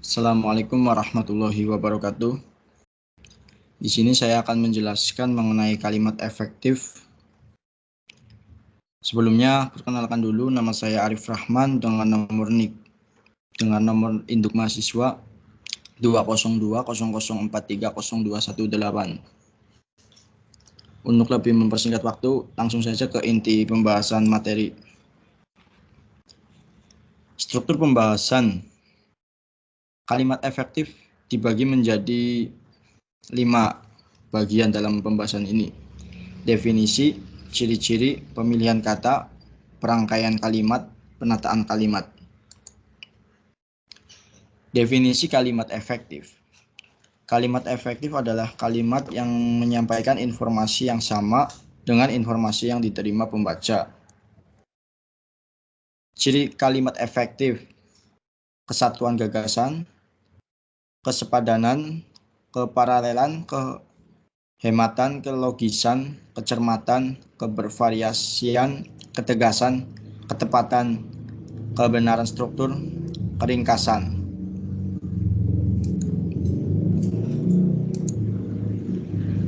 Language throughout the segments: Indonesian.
Assalamualaikum warahmatullahi wabarakatuh. Di sini saya akan menjelaskan mengenai kalimat efektif. Sebelumnya, perkenalkan dulu, nama saya Arif Rahman dengan nomor induk mahasiswa 20200430218. Untuk lebih mempersingkat waktu, langsung saja ke inti pembahasan materi. Struktur pembahasan kalimat efektif dibagi menjadi 5 bagian dalam pembahasan ini. Definisi, ciri-ciri, pemilihan kata, perangkaian kalimat, penataan kalimat. Definisi kalimat efektif. Kalimat efektif adalah kalimat yang menyampaikan informasi yang sama dengan informasi yang diterima pembaca. Ciri kalimat efektif: kesatuan gagasan, kesepadanan, keparalelan, kehematan, kelogisan, kecermatan, kebervariasian, ketegasan, ketepatan, kebenaran struktur, keringkasan.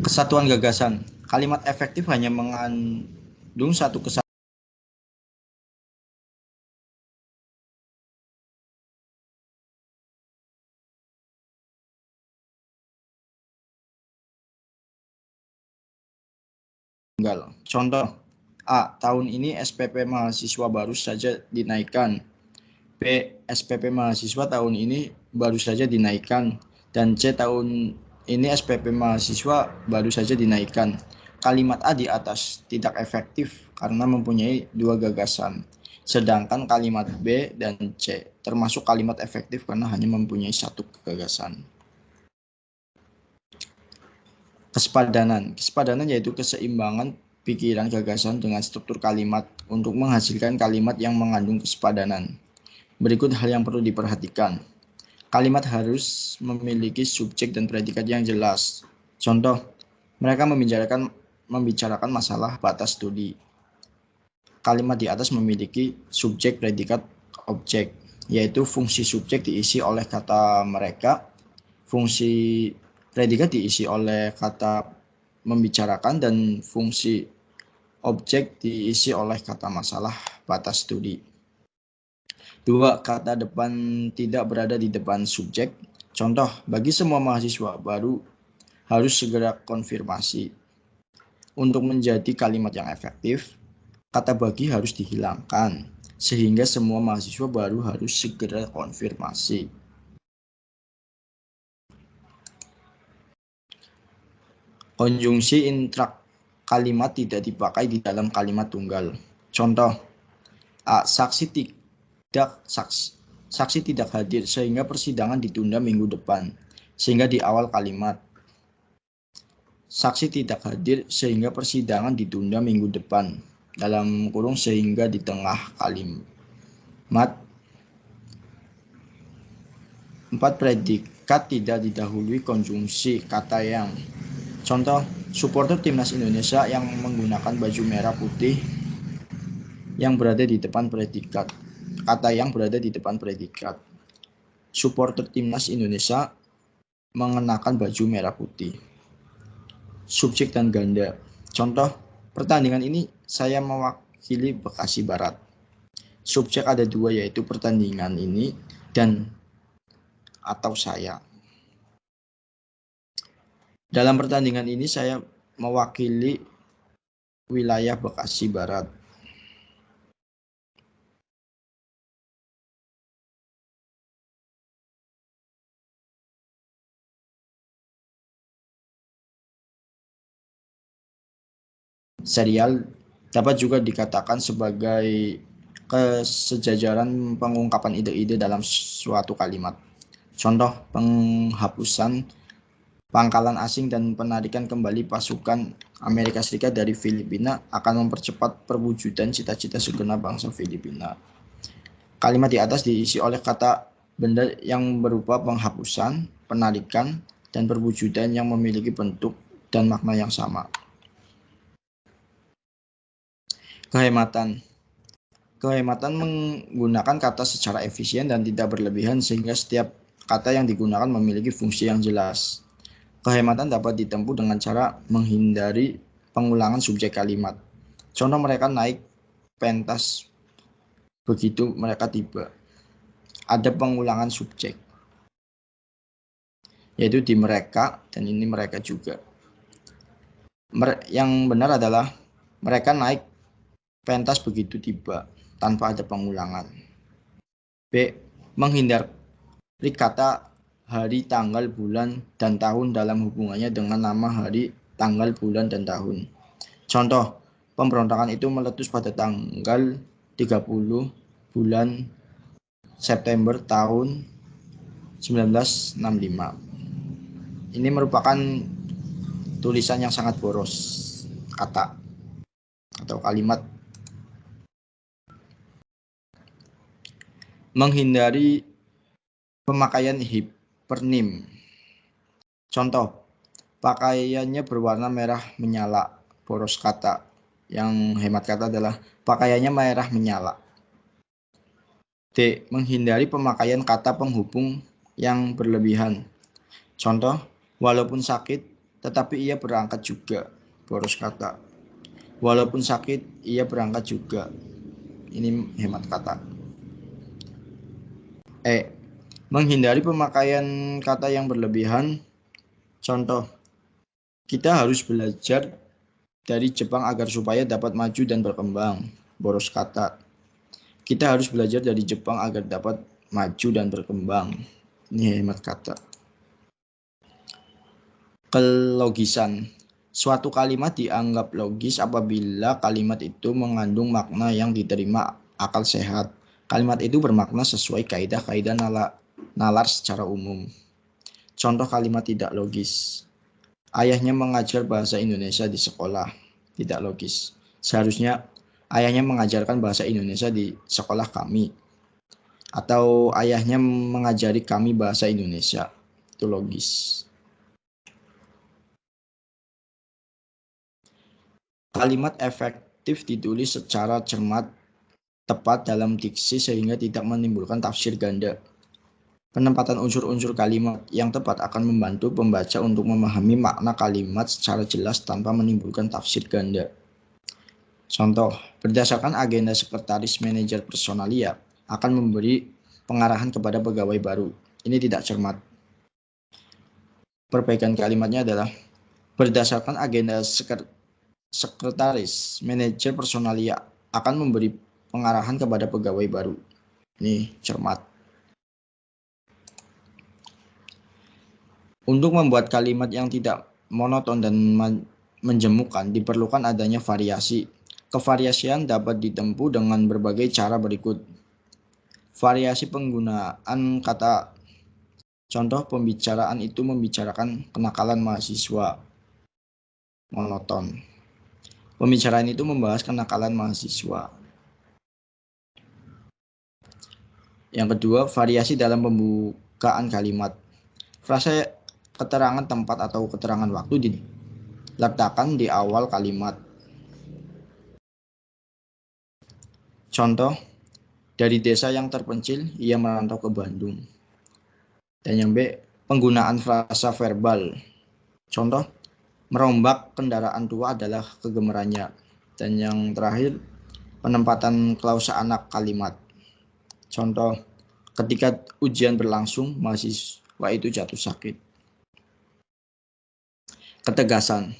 Kesatuan gagasan. Kalimat efektif hanya mengandung satu kesatuan tunggal. Contoh: A. Tahun ini SPP mahasiswa baru saja dinaikkan. B. SPP mahasiswa tahun ini baru saja dinaikkan. Dan C. Tahun ini SPP mahasiswa baru saja dinaikkan. Kalimat A di atas tidak efektif karena mempunyai dua gagasan. Sedangkan kalimat B dan C termasuk kalimat efektif karena hanya mempunyai satu gagasan. Kesepadanan. Kesepadanan yaitu keseimbangan pikiran gagasan dengan struktur kalimat untuk menghasilkan kalimat yang mengandung kesepadanan. Berikut hal yang perlu diperhatikan. Kalimat harus memiliki subjek dan predikat yang jelas. Contoh, mereka membicarakan masalah batas studi. Kalimat di atas memiliki subjek, predikat, objek, yaitu fungsi subjek diisi oleh kata mereka, fungsi predikat diisi oleh kata membicarakan, dan fungsi objek diisi oleh kata masalah batas studi. 2. Kata depan tidak berada di depan subjek. Contoh, bagi semua mahasiswa baru harus segera konfirmasi. Untuk menjadi kalimat yang efektif, kata bagi harus dihilangkan, sehingga semua mahasiswa baru harus segera konfirmasi. Konjungsi intrak kalimat tidak dipakai di dalam kalimat tunggal. Contoh, A. Saksi tidak hadir sehingga persidangan ditunda minggu depan. Sehingga di awal kalimat, saksi tidak hadir sehingga persidangan ditunda minggu depan, dalam kurung sehingga di tengah kalimat. 4. Predikat tidak didahului konjungsi kata yang. Contoh, supporter timnas Indonesia yang menggunakan baju merah putih yang berada di depan predikat. Kata yang berada di depan predikat. Supporter timnas Indonesia mengenakan baju merah putih. Subjek dan ganda. Contoh, pertandingan ini saya mewakili Bekasi Barat. Subjek ada dua, yaitu pertandingan ini dan atau saya. Dalam pertandingan ini saya mewakili wilayah Bekasi Barat. Serial dapat juga dikatakan sebagai kesejajaran pengungkapan ide-ide dalam suatu kalimat. Contoh, penghapusan pangkalan asing dan penarikan kembali pasukan Amerika Serikat dari Filipina akan mempercepat perwujudan cita-cita segenap bangsa Filipina. Kalimat di atas diisi oleh kata benda yang berupa penghapusan, penarikan, dan perwujudan yang memiliki bentuk dan makna yang sama. Kehematan. Kehematan menggunakan kata secara efisien dan tidak berlebihan sehingga setiap kata yang digunakan memiliki fungsi yang jelas. Kehematan dapat ditempuh dengan cara menghindari pengulangan subjek kalimat. Contoh, mereka naik pentas begitu mereka tiba. Ada pengulangan subjek, yaitu di mereka, dan ini mereka juga. Yang benar adalah mereka naik pentas begitu tiba, tanpa ada pengulangan. B. Menghindari kata hari, tanggal, bulan, dan tahun dalam hubungannya dengan nama hari, tanggal, bulan, dan tahun. Contoh, pemberontakan itu meletus pada tanggal 30 bulan September tahun 1965. Ini merupakan tulisan yang sangat boros kata atau kalimat. Menghindari pemakaian hipernim. Contoh, pakaiannya berwarna merah menyala. Boros kata. Yang hemat kata adalah pakaiannya merah menyala. D. Menghindari pemakaian kata penghubung yang berlebihan. Contoh, walaupun sakit, tetapi ia berangkat juga. Boros kata. Walaupun sakit, ia berangkat juga. Ini hemat kata. E. Menghindari pemakaian kata yang berlebihan. Contoh, kita harus belajar dari Jepang agar supaya dapat maju dan berkembang. Boros kata. Kita harus belajar dari Jepang agar dapat maju dan berkembang. Ini hemat kata. Kelogisan. Suatu kalimat dianggap logis apabila kalimat itu mengandung makna yang diterima akal sehat. Kalimat itu bermakna sesuai kaidah-kaidah nalar secara umum. Contoh kalimat tidak logis. Ayahnya mengajar bahasa Indonesia di sekolah. Tidak logis. Seharusnya ayahnya mengajarkan bahasa Indonesia di sekolah kami. Atau ayahnya mengajari kami bahasa Indonesia. Itu logis. Kalimat efektif ditulis secara cermat, tepat dalam diksi sehingga tidak menimbulkan tafsir ganda. Penempatan unsur-unsur kalimat yang tepat akan membantu pembaca untuk memahami makna kalimat secara jelas tanpa menimbulkan tafsir ganda. Contoh, berdasarkan agenda sekretaris manajer personalia akan memberi pengarahan kepada pegawai baru. Ini tidak cermat. Perbaikan kalimatnya adalah berdasarkan agenda sekretaris manajer personalia akan memberi pengarahan kepada pegawai baru. Ini cermat. Untuk membuat kalimat yang tidak monoton dan menjemukan, diperlukan adanya variasi. Kevariasian dapat ditempuh dengan berbagai cara berikut. Variasi penggunaan kata. Contoh, pembicaraan itu membicarakan kenakalan mahasiswa. Monoton. Pembicaraan itu membahas kenakalan mahasiswa. Yang kedua, variasi dalam pembukaan kalimat. Frasa keterangan tempat atau keterangan waktu diletakkan di awal kalimat. Contoh, dari desa yang terpencil, ia merantau ke Bandung. Dan yang B, penggunaan frasa verbal. Contoh, merombak kendaraan tua adalah kegemarannya. Dan yang terakhir, penempatan klausa anak kalimat. Contoh, ketika ujian berlangsung, mahasiswa itu jatuh sakit. Ketegasan.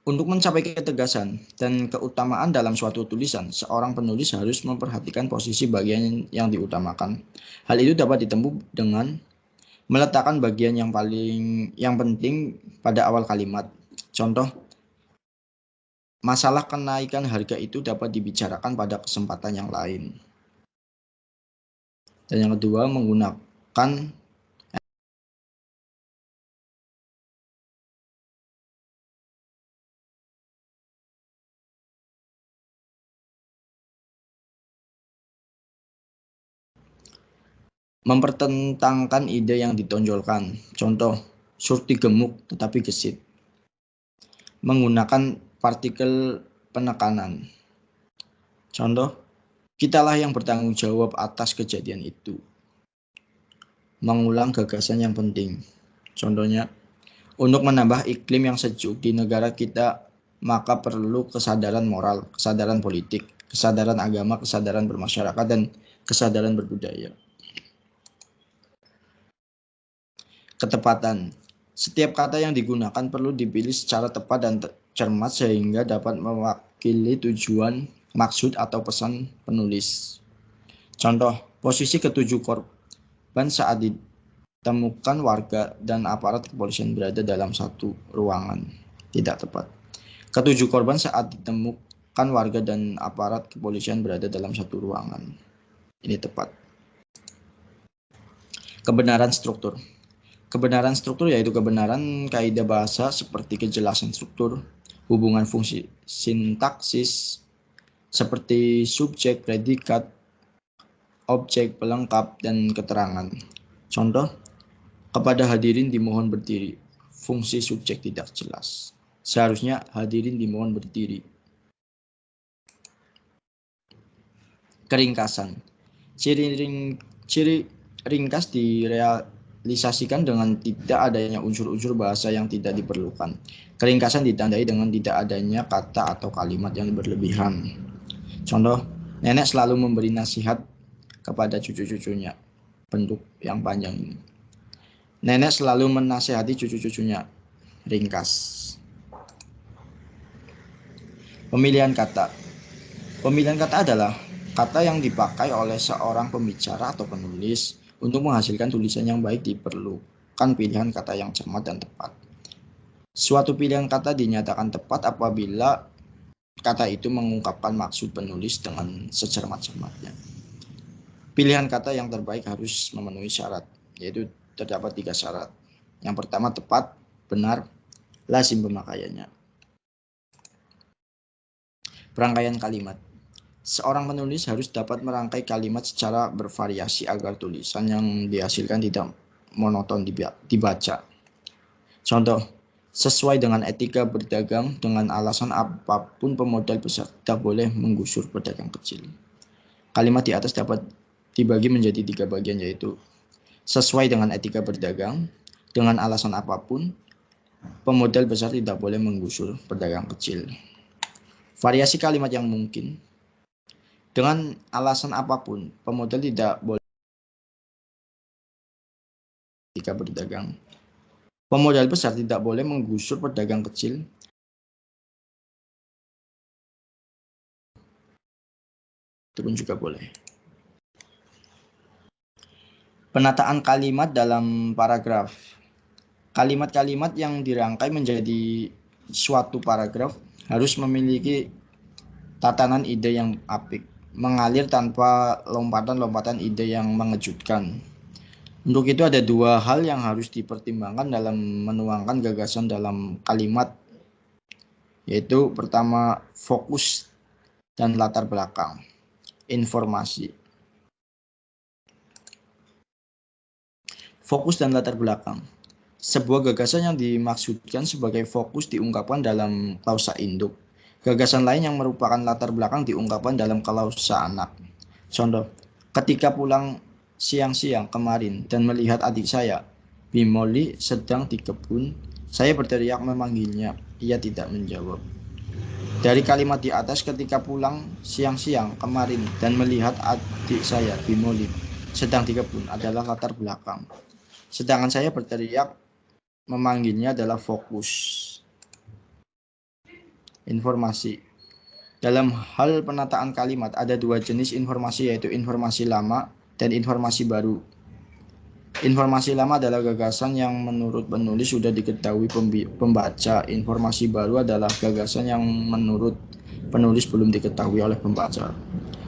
Untuk mencapai ketegasan dan keutamaan dalam suatu tulisan, seorang penulis harus memperhatikan posisi bagian yang diutamakan. Hal itu dapat ditempuh dengan meletakkan bagian yang penting pada awal kalimat. Contoh, masalah kenaikan harga itu dapat dibicarakan pada kesempatan yang lain. Dan yang kedua, menggunakan mempertentangkan ide yang ditonjolkan. Contoh, Surti gemuk tetapi gesit. Menggunakan partikel penekanan. Contoh, kitalah yang bertanggung jawab atas kejadian itu. mengulang gagasan yang penting. Contohnya, untuk menambah iklim yang sejuk di negara kita, maka perlu kesadaran moral, kesadaran politik, kesadaran agama, kesadaran bermasyarakat, dan kesadaran berbudaya. Ketepatan. Setiap kata yang digunakan perlu dipilih secara tepat dan cermat sehingga dapat mewakili tujuan, maksud, atau pesan penulis. Contoh, posisi ketujuh korban saat ditemukan warga dan aparat kepolisian berada dalam satu ruangan. Tidak tepat. Ketujuh korban saat ditemukan warga dan aparat kepolisian berada dalam satu ruangan. Ini tepat. Kebenaran struktur. Kebenaran struktur yaitu kebenaran kaidah bahasa seperti kejelasan struktur, hubungan fungsi sintaksis seperti subjek, predikat, objek, pelengkap, dan keterangan. Contoh, kepada hadirin dimohon berdiri. Fungsi subjek tidak jelas. Seharusnya hadirin dimohon berdiri. Keringkasan. Ciri ringkas direalisasikan dengan tidak adanya unsur-unsur bahasa yang tidak diperlukan. Keringkasan ditandai dengan tidak adanya kata atau kalimat yang berlebihan. Contoh, nenek selalu memberi nasihat kepada cucu-cucunya. Bentuk yang panjang ini. Nenek selalu menasihati cucu-cucunya. Ringkas. Pemilihan kata. Pemilihan kata adalah kata yang dipakai oleh seorang pembicara atau penulis untuk menghasilkan tulisan yang baik. Diperlukan pilihan kata yang cermat dan tepat. Suatu pilihan kata dinyatakan tepat apabila kata itu mengungkapkan maksud penulis dengan secermat-cermatnya. Pilihan kata yang terbaik harus memenuhi syarat, yaitu terdapat 3 syarat. Yang pertama, tepat, benar, lazim pemakaiannya. Perangkaian kalimat. Seorang penulis harus dapat merangkai kalimat secara bervariasi agar tulisan yang dihasilkan tidak monoton dibaca. Contoh, sesuai dengan etika berdagang, dengan alasan apapun pemodal besar tidak boleh menggusur pedagang kecil. Kalimat di atas dapat dibagi menjadi 3 bagian, yaitu sesuai dengan etika berdagang, dengan alasan apapun, pemodal besar tidak boleh menggusur pedagang kecil. Variasi kalimat yang mungkin. Dengan alasan apapun, pemodal tidak boleh etika berdagang. Pemodal besar tidak boleh menggusur pedagang kecil. Itu pun juga boleh. Penataan kalimat dalam paragraf. Kalimat-kalimat yang dirangkai menjadi suatu paragraf harus memiliki tatanan ide yang apik, mengalir tanpa lompatan-lompatan ide yang mengejutkan. Untuk itu ada 2 hal yang harus dipertimbangkan dalam menuangkan gagasan dalam kalimat, yaitu pertama, fokus dan latar belakang. Informasi. Fokus dan latar belakang. Sebuah gagasan yang dimaksudkan sebagai fokus diungkapkan dalam klausa induk. Gagasan lain yang merupakan latar belakang diungkapkan dalam klausa anak. Contoh, ketika pulang siang-siang kemarin dan melihat adik saya, Bimoli, sedang di kebun, saya berteriak memanggilnya. Ia tidak menjawab. Dari kalimat di atas, ketika pulang siang-siang kemarin dan melihat adik saya, Bimoli, sedang di kebun adalah latar belakang. Sedangkan saya berteriak memanggilnya adalah fokus. Informasi. Dalam hal penataan kalimat ada 2 jenis informasi, yaitu informasi lama dan informasi baru. Informasi lama adalah gagasan yang menurut penulis sudah diketahui pembaca. Informasi baru adalah gagasan yang menurut penulis belum diketahui oleh pembaca.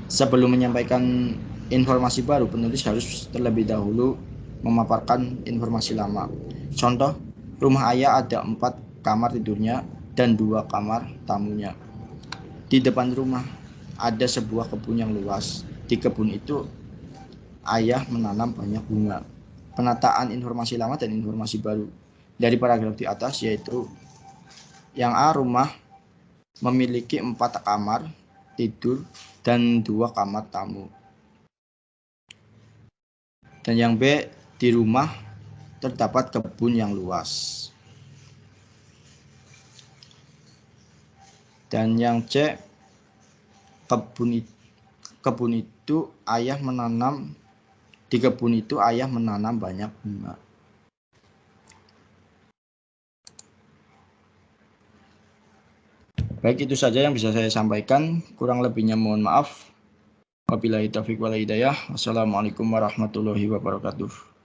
Sebelum menyampaikan informasi baru, penulis harus terlebih dahulu memaparkan informasi lama. Contoh, rumah ayah ada 4 kamar tidurnya dan 2 kamar tamunya. Di depan rumah ada sebuah kebun yang luas. Di kebun itu ayah menanam banyak bunga. Penataan informasi lama dan informasi baru dari paragraf di atas, yaitu yang A, rumah memiliki 4 kamar tidur dan 2 kamar tamu. Dan yang B, Di rumah terdapat kebun yang luas. Dan yang C, kebun itu ayah menanam banyak bunga. Baik, itu saja yang bisa saya sampaikan. Kurang lebihnya mohon maaf. Wabillahi taufiq wal hidayah. Wassalamualaikum warahmatullahi wabarakatuh.